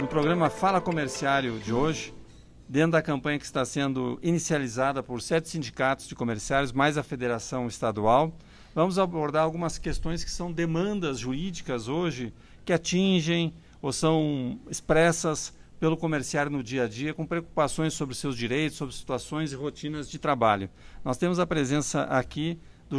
no programa Fala Comerciário de hoje, dentro da campanha que está sendo inicializada por 7 sindicatos de comerciários, mais a Federação Estadual, vamos abordar algumas questões que são demandas jurídicas hoje, que atingem ou são expressas pelo comerciário no dia a dia, com preocupações sobre seus direitos, sobre situações e rotinas de trabalho. Nós temos a presença aqui do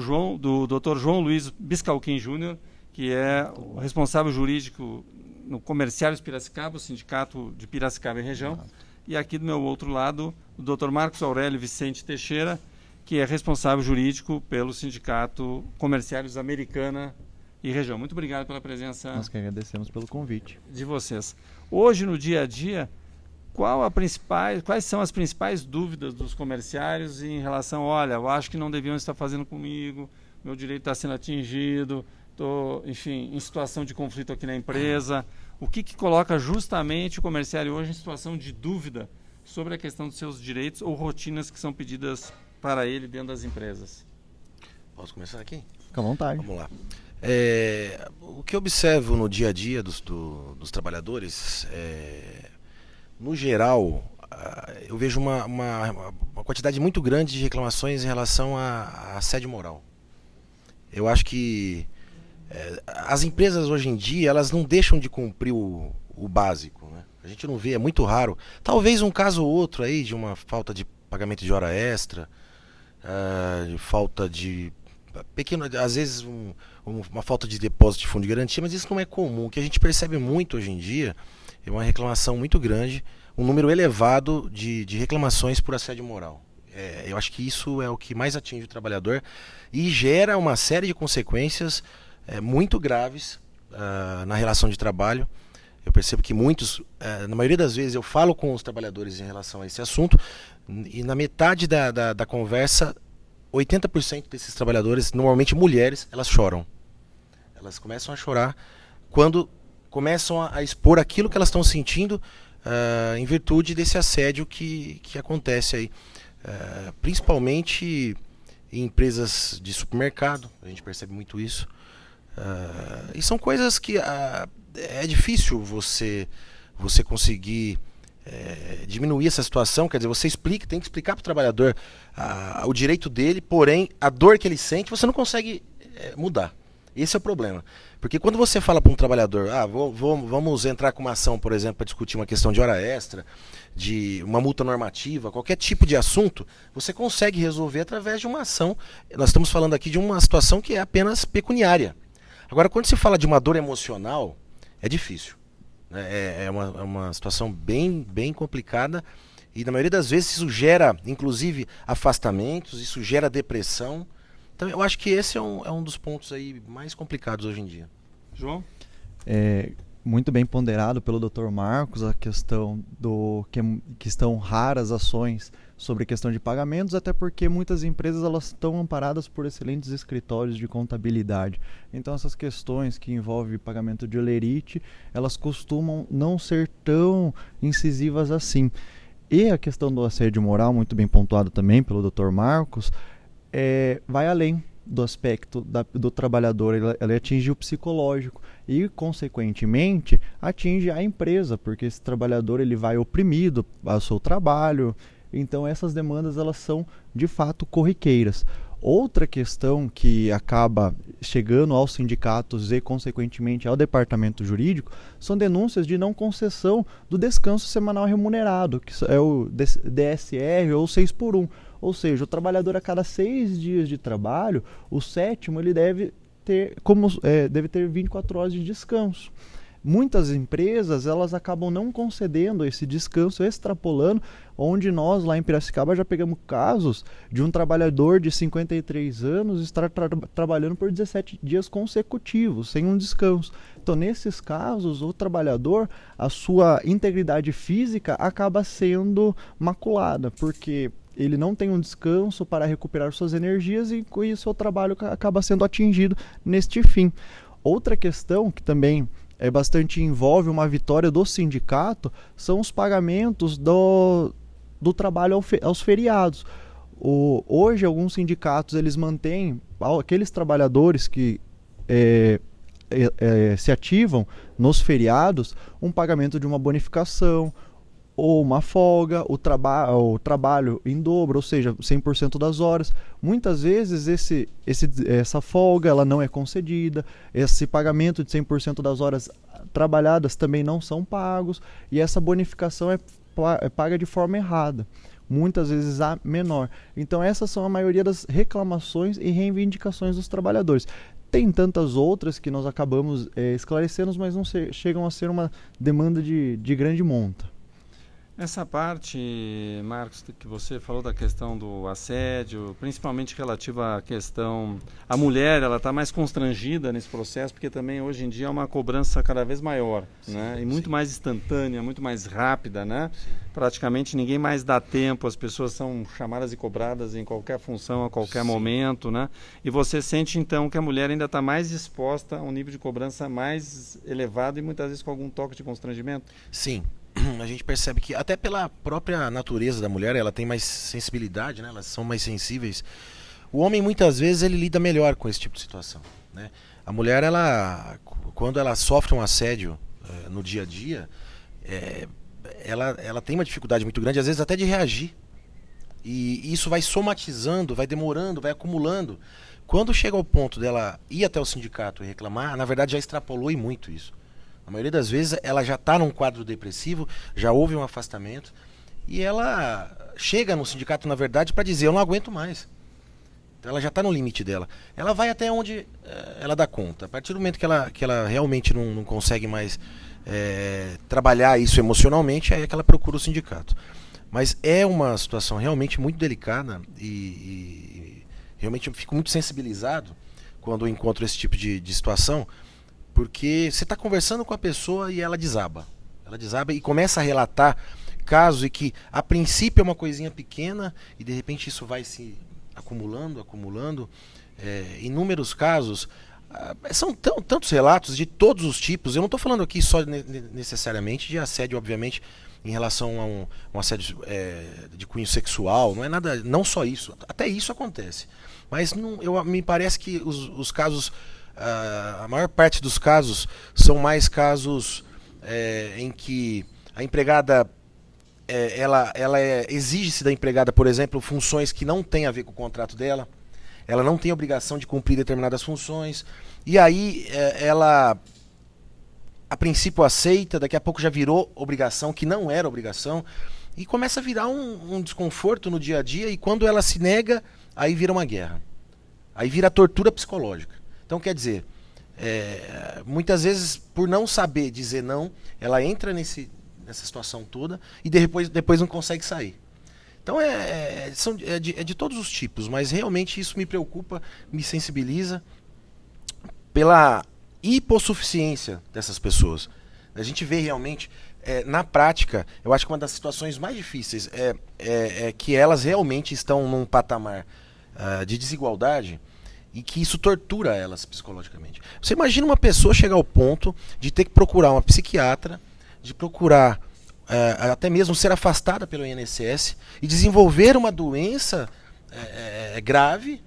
Dr. João Luiz Biscalquim Júnior, que é o responsável jurídico no Comerciários Piracicaba, o Sindicato de Piracicaba e Região, e aqui do meu outro lado, o Dr. Marcos Aurélio Vicente Teixeira, que é responsável jurídico pelo Sindicato Comerciários Americana e Região. Muito obrigado pela presença. Nós que agradecemos pelo convite. De vocês. Hoje, no dia a dia, quais são as principais dúvidas dos comerciários em relação, olha, eu acho que não deviam estar fazendo comigo, meu direito está sendo atingido, estou, enfim, em situação de conflito aqui na empresa. O que coloca justamente o comerciário hoje em situação de dúvida sobre a questão dos seus direitos ou rotinas que são pedidas para ele dentro das empresas? Posso começar aqui? Fica à vontade. Vamos lá. O que eu observo no dia a dia dos trabalhadores, no geral, eu vejo uma quantidade muito grande de reclamações em relação a assédio moral. Eu acho que as empresas hoje em dia, elas não deixam de cumprir o básico, né? A gente não vê, é muito raro. Talvez um caso ou outro aí de uma falta de pagamento de hora extra, de falta de pequeno, às vezes uma falta de depósito de fundo de garantia, mas isso não é comum. O que a gente percebe muito hoje em dia é uma reclamação muito grande, um número elevado de reclamações por assédio moral. Eu acho que isso é o que mais atinge o trabalhador e gera uma série de consequências muito graves na relação de trabalho. Eu percebo que muitos, na maioria das vezes, eu falo com os trabalhadores em relação a esse assunto e na metade da conversa, 80% desses trabalhadores, normalmente mulheres, elas choram. Elas começam a chorar quando começam a expor aquilo que elas estão sentindo em virtude desse assédio que acontece aí. Principalmente em empresas de supermercado, a gente percebe muito isso. E são coisas que é difícil você conseguir diminuir essa situação. Quer dizer, você tem que explicar para o trabalhador o direito dele, porém a dor que ele sente você não consegue mudar. Esse é o problema. Porque quando você fala para um trabalhador, vamos entrar com uma ação, por exemplo, para discutir uma questão de hora extra, de uma multa normativa, qualquer tipo de assunto, você consegue resolver através de uma ação. Nós estamos falando aqui de uma situação que é apenas pecuniária. Agora, quando se fala de uma dor emocional, é difícil. É uma situação bem complicada e, na maioria das vezes, isso gera, inclusive, afastamentos, isso gera depressão. Então, eu acho que esse é um dos pontos aí mais complicados hoje em dia. João? Muito bem ponderado pelo Dr. Marcos a questão que estão raras ações sobre questão de pagamentos, até porque muitas empresas elas estão amparadas por excelentes escritórios de contabilidade. Então essas questões que envolvem pagamento de holerite, elas costumam não ser tão incisivas assim. E a questão do assédio moral, muito bem pontuado também pelo Dr. Marcos, vai além do aspecto do trabalhador, ela atinge o psicológico e, consequentemente, atinge a empresa, porque esse trabalhador ele vai oprimido ao seu trabalho. Então essas demandas elas são de fato corriqueiras. Outra questão que acaba chegando aos sindicatos e consequentemente ao departamento jurídico são denúncias de não concessão do descanso semanal remunerado, que é o DSR ou 6x1. Ou seja, o trabalhador a cada 6 dias de trabalho, o sétimo ele deve ter 24 horas de descanso. Muitas empresas elas acabam não concedendo esse descanso, extrapolando, onde nós lá em Piracicaba já pegamos casos de um trabalhador de 53 anos estar trabalhando por 17 dias consecutivos, sem um descanso. Então, nesses casos, o trabalhador, a sua integridade física acaba sendo maculada, porque ele não tem um descanso para recuperar suas energias e com isso o trabalho acaba sendo atingido neste fim. Outra questão que também envolve uma vitória do sindicato são os pagamentos do trabalho aos feriados. Hoje alguns sindicatos eles mantêm aqueles trabalhadores que se ativam nos feriados um pagamento de uma bonificação ou uma folga, o trabalho em dobro, ou seja, 100% das horas. Muitas vezes essa folga ela não é concedida, esse pagamento de 100% das horas trabalhadas também não são pagos, e essa bonificação é paga de forma errada, muitas vezes a menor. Então essas são a maioria das reclamações e reivindicações dos trabalhadores. Tem tantas outras que nós acabamos esclarecendo, mas não chegam a ser uma demanda de grande monta. Essa parte, Marcos, que você falou da questão do assédio, principalmente relativa à questão... A mulher, ela está mais constrangida nesse processo, porque também hoje em dia é uma cobrança cada vez maior, sim, né? E muito mais instantânea, muito mais rápida, né? Sim. Praticamente ninguém mais dá tempo, as pessoas são chamadas e cobradas em qualquer função, a qualquer momento, né? E você sente, então, que a mulher ainda está mais exposta a um nível de cobrança mais elevado e muitas vezes com algum toque de constrangimento? Sim. A gente percebe que até pela própria natureza da mulher, ela tem mais sensibilidade, né? Elas são mais sensíveis. O homem muitas vezes ele lida melhor com esse tipo de situação, né? A mulher, quando ela sofre um assédio no dia a dia, ela tem uma dificuldade muito grande, às vezes até de reagir. E isso vai somatizando, vai demorando, vai acumulando. Quando chega ao ponto dela ir até o sindicato e reclamar, na verdade já extrapolou e muito isso. A maioria das vezes ela já está num quadro depressivo, já houve um afastamento, e ela chega no sindicato, na verdade, para dizer: eu não aguento mais. Então ela já está no limite dela. Ela vai até onde ela dá conta. A partir do momento que ela realmente não consegue mais trabalhar isso emocionalmente, aí é que ela procura o sindicato. Mas é uma situação realmente muito delicada e realmente eu fico muito sensibilizado quando eu encontro esse tipo de situação. Porque você está conversando com a pessoa e ela desaba. Ela desaba e começa a relatar casos em que, a princípio, é uma coisinha pequena e, de repente, isso vai se acumulando. Inúmeros casos. São tantos relatos de todos os tipos. Eu não estou falando aqui só necessariamente de assédio, obviamente, em relação a um assédio de cunho sexual. Não é nada, não só isso. Até isso acontece. Mas me parece que os casos... A maior parte dos casos são mais casos em que a empregada exige-se da empregada, por exemplo, funções que não têm a ver com o contrato dela. Ela não tem obrigação de cumprir determinadas funções. E aí ela, a princípio, aceita, daqui a pouco já virou obrigação, que não era obrigação. E começa a virar um desconforto no dia a dia. E quando ela se nega, aí vira uma guerra. Aí vira tortura psicológica. Então, quer dizer, muitas vezes, por não saber dizer não, ela entra nessa situação toda e depois não consegue sair. Então, é de todos os tipos, mas realmente isso me preocupa, me sensibiliza pela hipossuficiência dessas pessoas. A gente vê realmente, na prática, eu acho que uma das situações mais difíceis é que elas realmente estão num patamar de desigualdade, e que isso tortura elas psicologicamente. Você imagina uma pessoa chegar ao ponto de ter que procurar uma psiquiatra, de procurar até mesmo ser afastada pelo INSS e desenvolver uma doença grave.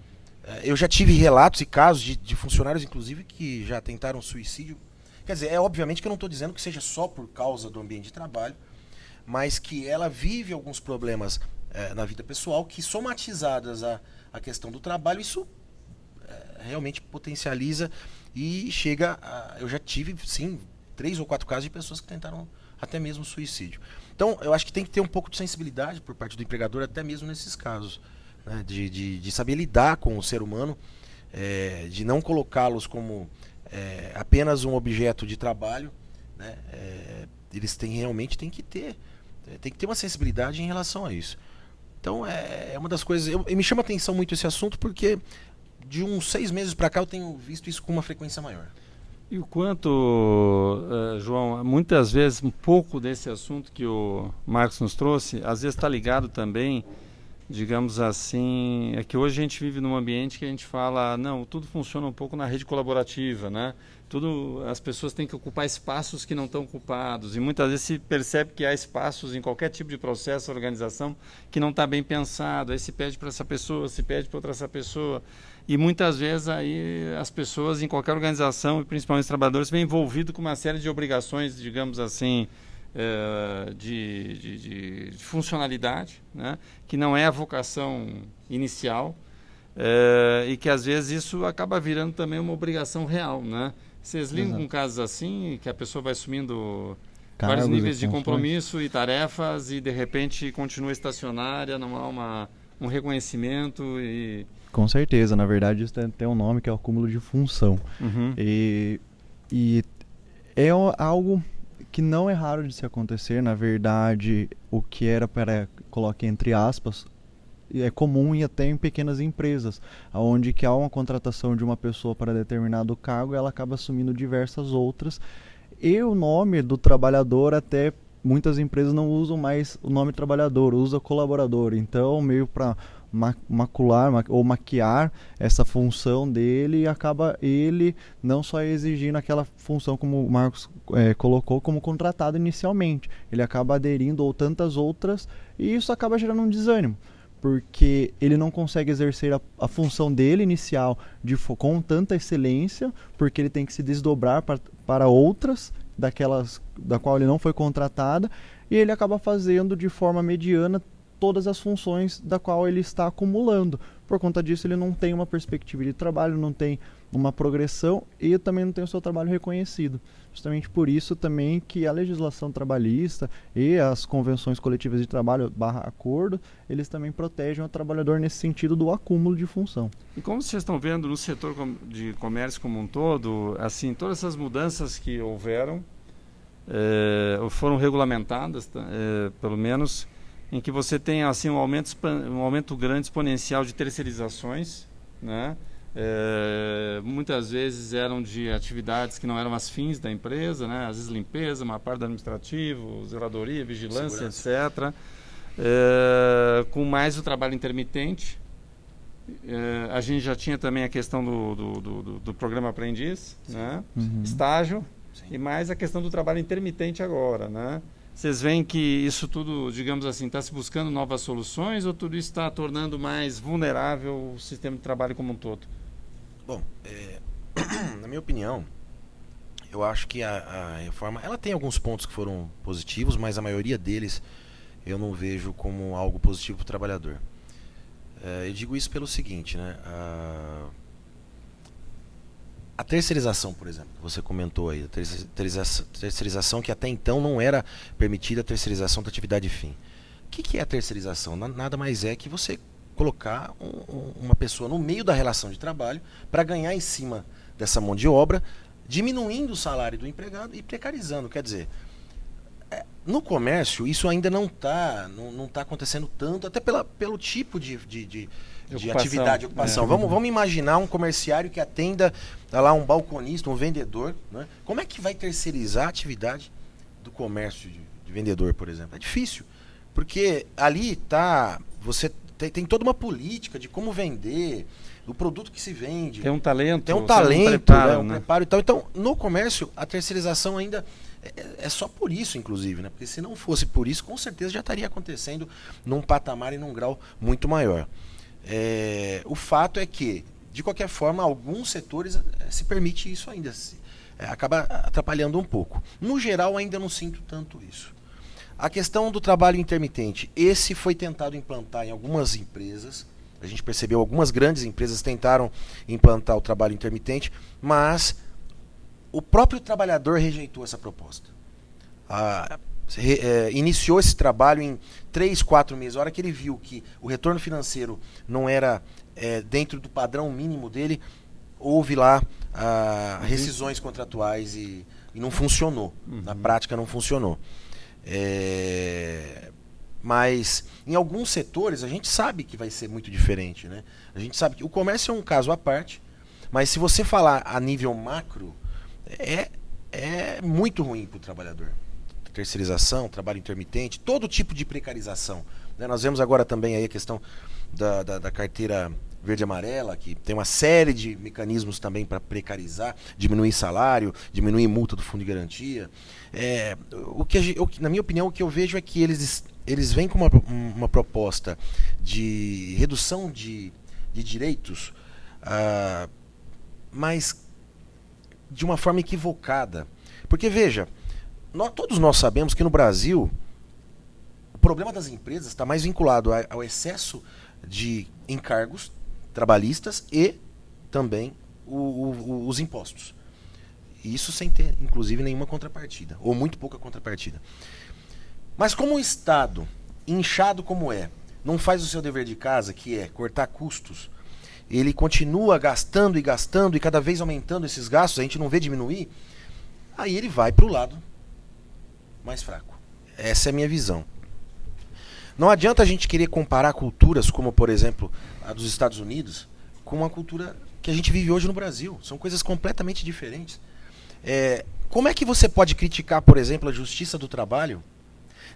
Eu já tive relatos e casos de funcionários, inclusive, que já tentaram suicídio. Quer dizer, obviamente que eu não estou dizendo que seja só por causa do ambiente de trabalho, mas que ela vive alguns problemas na vida pessoal que, somatizadas à questão do trabalho, isso realmente potencializa e chega eu já tive, sim, 3 ou 4 casos de pessoas que tentaram até mesmo suicídio. Então, eu acho que tem que ter um pouco de sensibilidade por parte do empregador, até mesmo nesses casos, né, de saber lidar com o ser humano, de não colocá-los como apenas um objeto de trabalho, né, eles realmente têm que ter uma sensibilidade em relação a isso. Então, é uma das coisas... me chama a atenção muito esse assunto, porque de uns 6 meses para cá eu tenho visto isso com uma frequência maior. E o quanto, João, muitas vezes um pouco desse assunto que o Marcos nos trouxe, às vezes está ligado também, digamos assim, é que hoje a gente vive num ambiente que a gente fala, não, tudo funciona um pouco na rede colaborativa, né? As pessoas têm que ocupar espaços que não estão ocupados, e muitas vezes se percebe que há espaços em qualquer tipo de processo, organização, que não está bem pensado, aí se pede para essa pessoa, se pede para outra essa pessoa. E muitas vezes aí as pessoas em qualquer organização, e principalmente os trabalhadores, vêm envolvidos com uma série de obrigações, digamos assim, de funcionalidade, né? Que não é a vocação inicial, e que às vezes isso acaba virando também uma obrigação real, né? Vocês lidam com casos assim, que a pessoa vai assumindo vários níveis de compromisso e tarefas e de repente continua estacionária, não há um reconhecimento e... Com certeza, na verdade isso tem um nome que é o acúmulo de função. E é algo que não é raro de se acontecer. Na verdade, o que era para, coloque entre aspas, é comum e até em pequenas empresas, onde que há uma contratação de uma pessoa para determinado cargo, ela acaba assumindo diversas outras, e o nome do trabalhador, até muitas empresas não usam mais o nome trabalhador, usa colaborador. Então, meio para macular ou maquiar essa função dele, acaba ele não só exigindo aquela função como o Marcos colocou como contratado inicialmente, ele acaba aderindo ou tantas outras, e isso acaba gerando um desânimo, porque ele não consegue exercer a função dele inicial com tanta excelência, porque ele tem que se desdobrar para outras, da qual ele não foi contratada, e ele acaba fazendo de forma mediana todas as funções da qual ele está acumulando. Por conta disso, ele não tem uma perspectiva de trabalho, não tem uma progressão e também não tem o seu trabalho reconhecido. Justamente por isso também que a legislação trabalhista e as convenções coletivas de trabalho /acordo, eles também protegem o trabalhador nesse sentido do acúmulo de função. E como vocês estão vendo no setor de comércio como um todo, assim, todas essas mudanças que houveram, foram regulamentadas, pelo menos, em que você tem assim um aumento grande exponencial de terceirizações, né? Muitas vezes eram de atividades que não eram as fins da empresa, né? Às vezes limpeza, uma parte do administrativo, zeladoria, vigilância, etc. Com mais o trabalho intermitente. A gente já tinha também a questão do programa aprendiz, né? Estágio. Sim. E mais a questão do trabalho intermitente agora, né? Vocês veem que isso tudo, digamos assim, está se buscando novas soluções ou tudo isso está tornando mais vulnerável o sistema de trabalho como um todo? Bom, na minha opinião, eu acho que a reforma, ela tem alguns pontos que foram positivos, mas a maioria deles eu não vejo como algo positivo para o trabalhador. Eu digo isso pelo seguinte, né? A terceirização, por exemplo, que você comentou aí, a terceirização que até então não era permitida, a terceirização da atividade fim. O que é a terceirização? Nada mais é que você colocar uma pessoa no meio da relação de trabalho para ganhar em cima dessa mão de obra, diminuindo o salário do empregado e precarizando. Quer dizer, no comércio isso ainda não está acontecendo tanto, até pelo tipo de atividade, ocupação. Vamos imaginar um comerciário que atenda lá um balconista, um vendedor, né? Como é que vai terceirizar a atividade do comércio de vendedor, por exemplo? É difícil, porque ali você tem toda uma política de como vender, do produto que se vende. Tem um talento, um preparo e tal. Então, no comércio, a terceirização ainda é só por isso, inclusive, né? Porque se não fosse por isso, com certeza já estaria acontecendo num patamar e num grau muito maior. O fato é que, de qualquer forma, alguns setores se permite isso ainda, acaba atrapalhando um pouco. No geral, ainda não sinto tanto isso. A questão do trabalho intermitente, esse foi tentado implantar em algumas empresas. A gente percebeu algumas grandes empresas tentaram implantar o trabalho intermitente, mas o próprio trabalhador rejeitou essa proposta. Iniciou esse trabalho em 3, 4 meses. A hora que ele viu que o retorno financeiro não era dentro do padrão mínimo dele, houve lá rescisões contratuais e não funcionou. Na prática não funcionou. Mas em alguns setores a gente sabe que vai ser muito diferente, né? A gente sabe que o comércio é um caso à parte, mas se você falar a nível macro, é muito ruim para o trabalhador. Terceirização, trabalho intermitente, todo tipo de precarização, né? Nós vemos agora também aí a questão da carteira verde e amarela, que tem uma série de mecanismos também para precarizar, diminuir salário, diminuir multa do fundo de garantia. Na minha opinião, o que eu vejo é que eles vêm com uma proposta de redução de direitos mas de uma forma equivocada. Porque, veja, todos nós sabemos que no Brasil o problema das empresas está mais vinculado ao excesso de encargos trabalhistas e também os impostos. E isso sem ter, inclusive, nenhuma contrapartida, ou muito pouca contrapartida. Mas como o Estado, inchado como não faz o seu dever de casa, que é cortar custos, ele continua gastando e gastando e cada vez aumentando esses gastos, a gente não vê diminuir, aí ele vai para o lado mais fraco. Essa é a minha visão. Não adianta a gente querer comparar culturas como, por exemplo, a dos Estados Unidos com a cultura que a gente vive hoje no Brasil. São coisas completamente diferentes. Como é que você pode criticar, por exemplo, a Justiça do Trabalho,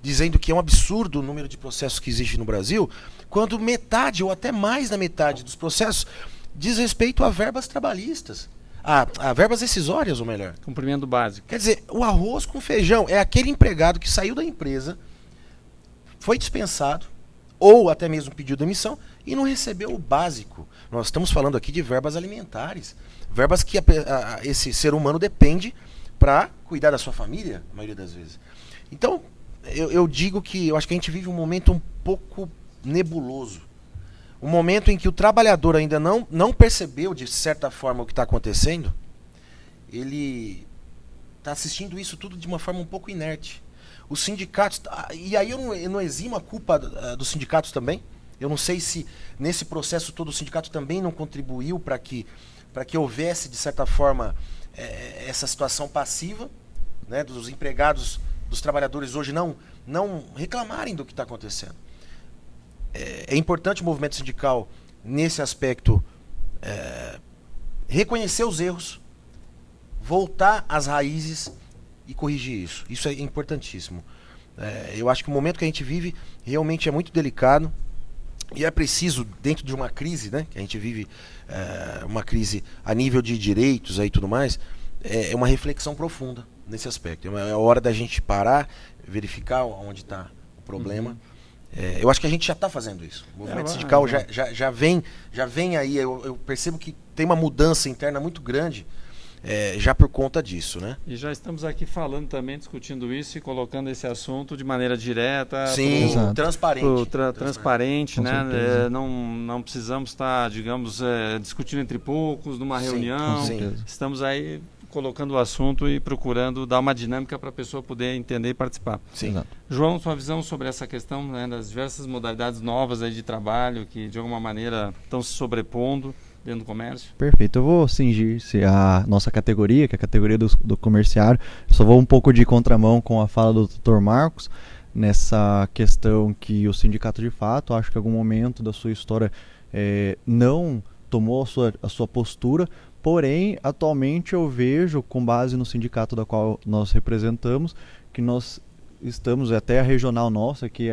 dizendo que é um absurdo o número de processos que existe no Brasil, quando metade ou até mais da metade dos processos diz respeito a verbas trabalhistas, a verbas rescisórias, ou melhor. Cumprimento básico. Quer dizer, o arroz com feijão é aquele empregado que saiu da empresa, foi dispensado, ou até mesmo pediu demissão, e não recebeu o básico. Nós estamos falando aqui de verbas alimentares, verbas que esse ser humano depende para cuidar da sua família, a maioria das vezes. Então, eu digo que eu acho que a gente vive um momento um pouco nebuloso. Um momento em que o trabalhador ainda não percebeu, de certa forma, o que está acontecendo. Ele está assistindo isso tudo de uma forma um pouco inerte. Os sindicatos... E aí eu não eximo a culpa dos sindicatos também. Eu não sei se nesse processo todo o sindicato também não contribuiu para que houvesse, de certa forma, essa situação passiva, né, dos empregados, dos trabalhadores hoje não reclamarem do que está acontecendo. É importante o movimento sindical, nesse aspecto, reconhecer os erros, voltar às raízes e corrigir isso. Isso é importantíssimo. Eu acho que o momento que a gente vive realmente é muito delicado e é preciso, dentro de uma crise, né, que a gente vive, uma crise a nível de direitos e tudo mais, é uma reflexão profunda nesse aspecto. É a hora da gente parar, verificar onde está o problema. Eu acho que a gente já está fazendo isso. O movimento sindical já vem aí. Eu percebo que tem uma mudança interna muito grande já por conta disso, né? E já estamos aqui falando também, discutindo isso e colocando esse assunto de maneira direta. Sim, transparente. Transparente, né? Não precisamos estar, digamos, discutindo entre poucos, numa reunião. Estamos aí colocando o assunto e procurando dar uma dinâmica para a pessoa poder entender e participar. Sim. João, sua visão sobre essa questão, né, das diversas modalidades novas aí de trabalho que de alguma maneira estão se sobrepondo dentro do comércio? Perfeito, eu vou cingir-se a nossa categoria, que é a categoria do comerciário. Eu só vou um pouco de contramão com a fala do Dr. Marcos, nessa questão que o sindicato de fato, acho que em algum momento da sua história não tomou a sua postura. Porém, atualmente eu vejo, com base no sindicato da qual nós representamos, que nós estamos, até a regional nossa, que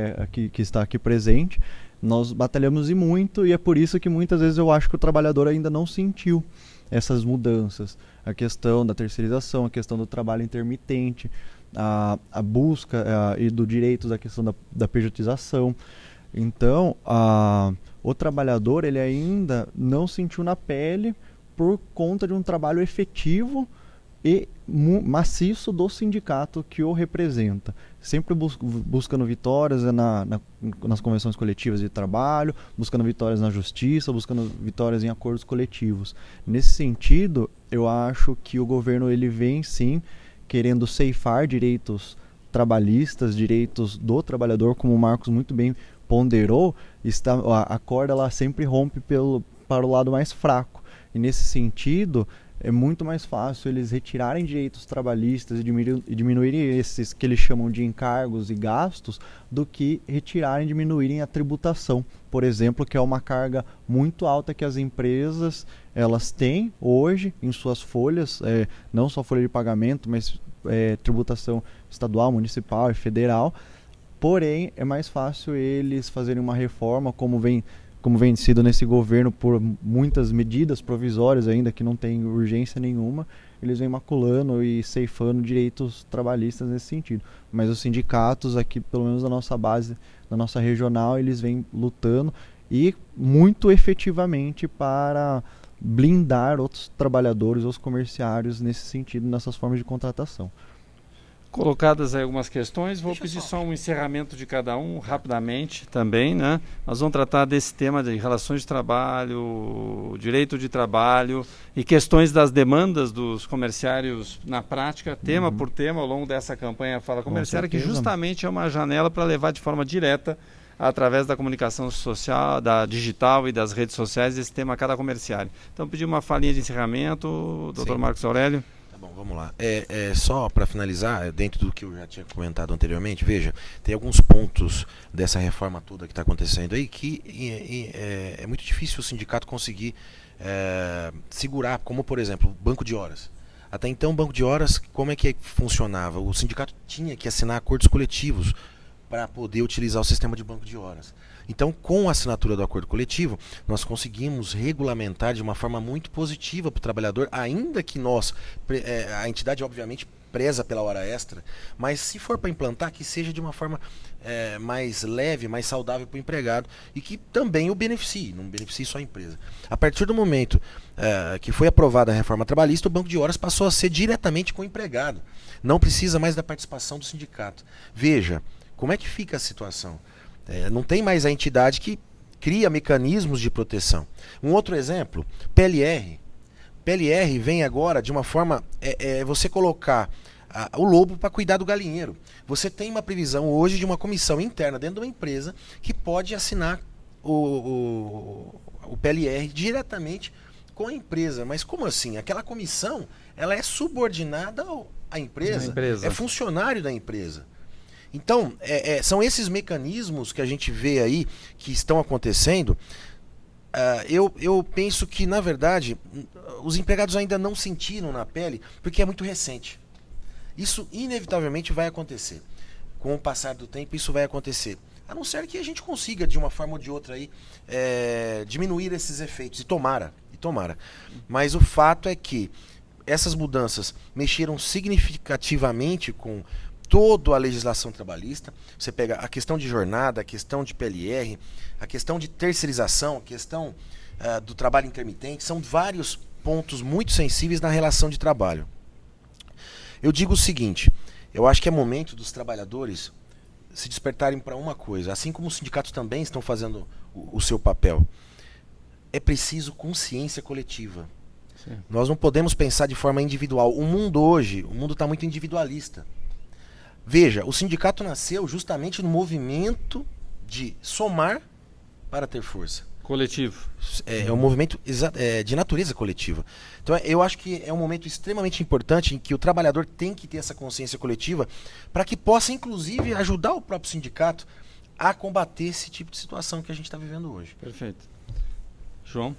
está aqui presente, nós batalhamos e muito, e é por isso que muitas vezes eu acho que o trabalhador ainda não sentiu essas mudanças. A questão da terceirização, a questão do trabalho intermitente, a busca e do direito da questão da pejotização. Então, o trabalhador ele ainda não sentiu na pele por conta de um trabalho efetivo e maciço do sindicato que o representa. Sempre buscando vitórias nas convenções coletivas de trabalho, buscando vitórias na justiça, buscando vitórias em acordos coletivos. Nesse sentido, eu acho que o governo ele vem sim querendo ceifar direitos trabalhistas, direitos do trabalhador, como o Marcos muito bem ponderou, a corda ela sempre rompe para o lado mais fraco. E nesse sentido, é muito mais fácil eles retirarem direitos trabalhistas e diminuírem esses que eles chamam de encargos e gastos, do que retirarem e diminuírem a tributação, por exemplo, que é uma carga muito alta que as empresas elas têm hoje em suas folhas, não só folha de pagamento, mas tributação estadual, municipal e federal. Porém, é mais fácil eles fazerem uma reforma, como vem sido nesse governo, por muitas medidas provisórias ainda que não tem urgência nenhuma, eles vêm maculando e ceifando direitos trabalhistas nesse sentido. Mas os sindicatos aqui, pelo menos da nossa base, da nossa regional, eles vêm lutando e muito efetivamente para blindar outros trabalhadores, os comerciários nesse sentido, nessas formas de contratação. Colocadas aí algumas questões, vou Deixa eu pedir só- só um encerramento de cada um, rapidamente também, né? Nós vamos tratar desse tema de relações de trabalho, direito de trabalho e questões das demandas dos comerciários na prática, tema por tema, ao longo dessa campanha Fala Comerciária, que certeza. justamente é uma janela para levar de forma direta, através da comunicação social, da digital e das redes sociais, esse tema a cada comerciário. Então, pedir uma falinha de encerramento, doutor Sim. Marcos Aurélio. Tá bom, vamos lá. Só para finalizar, dentro do que eu já tinha comentado anteriormente, veja, tem alguns pontos dessa reforma toda que está acontecendo aí que é muito difícil o sindicato conseguir segurar, como por exemplo, o banco de horas. Até então, o banco de horas, como é que funcionava? O sindicato tinha que assinar acordos coletivos para poder utilizar o sistema de banco de horas. Então, com a assinatura do acordo coletivo, nós conseguimos regulamentar de uma forma muito positiva para o trabalhador, ainda que a entidade obviamente preza pela hora extra, mas se for para implantar, que seja de uma forma mais leve, mais saudável para o empregado e que também o beneficie, não beneficie só a empresa. A partir do momento que foi aprovada a reforma trabalhista, o banco de horas passou a ser diretamente com o empregado. Não precisa mais da participação do sindicato. Veja, como é que fica a situação? Não tem mais a entidade que cria mecanismos de proteção. Um outro exemplo, PLR. PLR vem agora de uma forma, você colocar o lobo para cuidar do galinheiro. Você tem uma previsão hoje de uma comissão interna dentro de uma empresa que pode assinar o PLR diretamente com a empresa. Mas como assim? Aquela comissão, ela é subordinada à empresa, é funcionário da empresa. Então, são esses mecanismos que a gente vê aí que estão acontecendo. Eu penso que, na verdade, os empregados ainda não sentiram na pele, porque é muito recente. Isso inevitavelmente vai acontecer. Com o passar do tempo, isso vai acontecer. A não ser que a gente consiga, de uma forma ou de outra, aí, diminuir esses efeitos. E tomara. Mas o fato é que essas mudanças mexeram significativamente com toda a legislação trabalhista. Você pega a questão de jornada, a questão de PLR, a questão de terceirização, a questão do trabalho intermitente, são vários pontos muito sensíveis na relação de trabalho. Eu digo o seguinte, eu acho que é momento dos trabalhadores se despertarem para uma coisa, assim como os sindicatos também estão fazendo o seu papel. É preciso consciência coletiva. Sim. Nós não podemos pensar de forma individual. O mundo hoje, está muito individualista. Veja, o sindicato nasceu justamente no movimento de somar para ter força. Coletivo. É um movimento de natureza coletiva. Então eu acho que é um momento extremamente importante em que o trabalhador tem que ter essa consciência coletiva para que possa, inclusive, ajudar o próprio sindicato a combater esse tipo de situação que a gente está vivendo hoje. Perfeito. João?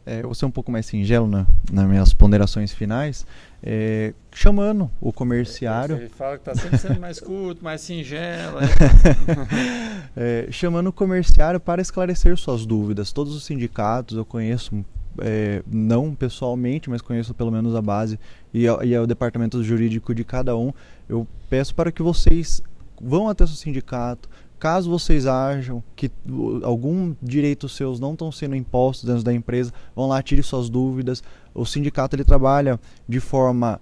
Eu vou ser um pouco mais singelo nas minhas ponderações finais, chamando o comerciário... Ele fala que está sempre sendo mais curto, mais singelo. Chamando o comerciário para esclarecer suas dúvidas. Todos os sindicatos eu conheço, não pessoalmente, mas conheço pelo menos a base e o departamento jurídico de cada um. Eu peço para que vocês vão até o seu sindicato. Caso vocês acham que algum direito seus não estão sendo impostos dentro da empresa, vão lá, tire suas dúvidas. O sindicato ele trabalha de forma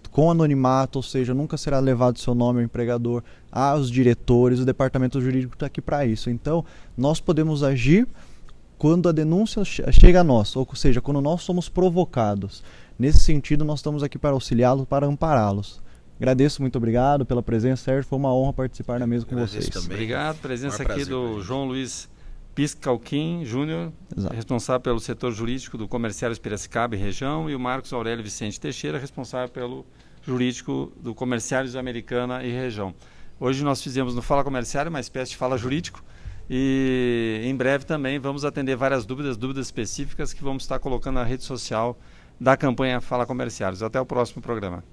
com anonimato, ou seja, nunca será levado seu nome ao empregador, aos diretores, o departamento jurídico está aqui para isso. Então, nós podemos agir quando a denúncia chega a nós, ou seja, quando nós somos provocados. Nesse sentido, nós estamos aqui para auxiliá-los, para ampará-los. Agradeço, muito obrigado pela presença, Sérgio. Foi uma honra participar na mesa com vocês. Também. Obrigado. Presença aqui do João Luiz Piscalquim Júnior, responsável pelo setor jurídico do Comerciários Piracicaba e região, e o Marcos Aurélio Vicente Teixeira, responsável pelo jurídico do Comerciários Americana e região. Hoje nós fizemos no Fala Comerciário uma espécie de fala jurídico e em breve também vamos atender várias dúvidas específicas que vamos estar colocando na rede social da campanha Fala Comerciários. Até o próximo programa.